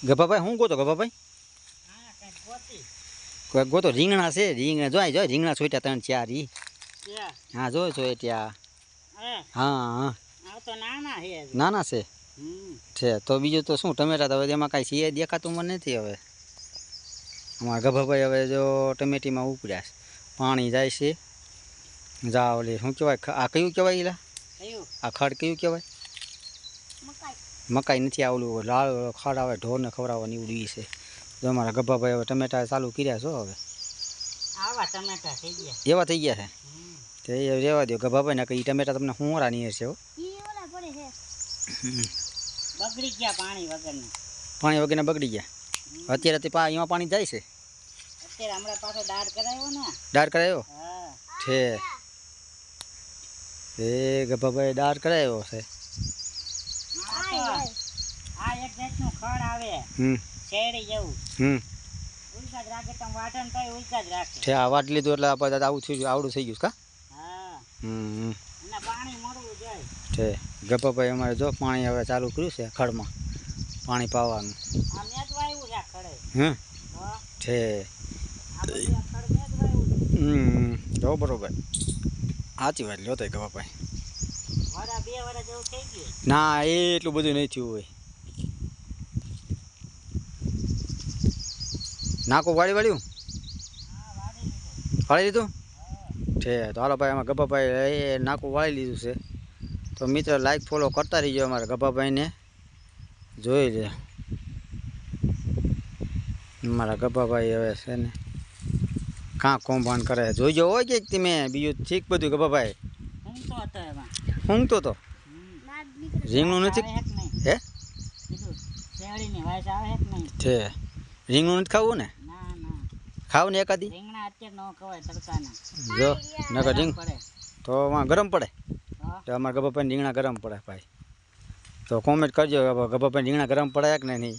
ગભાભાઈ શું ગોતો ગભાભાઈ? કોઈ ગોતો રીંગણા છે, રીંગણા જોઈ રીંગણા છોટ્યા 3-4 ઈ. હા જો ત્યાં. હા નાના છે તો બીજું તો શું ટમેટા તો હવે એમાં કાંઈ છે દેખાતું મને નથી. હવે અમારા ગભાભાઈ હવે જો ટમેટીમાં ઉપડ્યા છે, પાણી જાય છે. જા ઓલી શું કહેવાય, આ કયું કહેવાય? એલા આ ખડ કયું કહેવાય? મકાઈ નથી, આ ઓલું લાલ ખડ આવે ઢોરને ખવડાવવાની ઉડી છે. જો અમારા ગભાભાઈ હવે ટમેટા ચાલુ કર્યા છો. હવે એવા થઈ ગયા છે તે રહેવા દો ગભાભાઈ, ના કે ટમેટા તમને હુંરા નહીં હશે. બગડી ગયા પાણી વગરના બગડી ગયા. અત્યારે તે એમાં પાણી જાય છે. અત્યારે હમણાં પાછો દાળ કરાવ્યો ને. દાળ કરાવ્યો છે એ ગભાભાઈ દાળ કરાવ્યો છે. આ એક જાતનું ખડ આવે શેરડી જેવું. ઉલકા જ રાખે તમે વાટણ તો ઉલકા જ રાખે છે. આ વાટ લીધું એટલે આપણે આવું થયું, આવડું થઈ ગયું કા? હા. અને પાણી મળવું જોઈએ છે. ગભાભાઈ અમારે જો પાણી હવે ચાલુ કર્યું છે ખડમાં પાણી પાવાનું. આ મેં જ વાવ્યું છે ખડે. છે જો બરોબર સાચી વાત લ્યો તો ગભાભાઈ. વરા 2 વરા જેવું થઈ ગયું. ના એટલું બધું નહીં થયું હોય. નાખું વાળ્યું વાળી લીધું છે. તો હાલો ભાઈ આમાં ગભાભાઈ નાખું વાળી લીધું છે. તો મિત્ર લાઈક ફોલો કરતા રહીજો અમારા ગભાભાઈને. જોઈ લે મારા ગભાભાઈ હવે છે ને કાં કૌભાંડ કરે જોઈજો હોય કે તમે બીજું ઠીક બધું. ગભાભાઈ ઊંઘતો તો રીંગણું નથી હે છે. રીંગણું નથી ખાવું ને? ખાવું ને એકાદી જો નકર રીંગ તો ગરમ પડે. તો અમારા ગભાભાઈ રીંગણા ગરમ પડે ભાઈ. તો કોમેન્ટ કરજો ગભાભાઈ રીંગણા ગરમ પડે કે નહીં.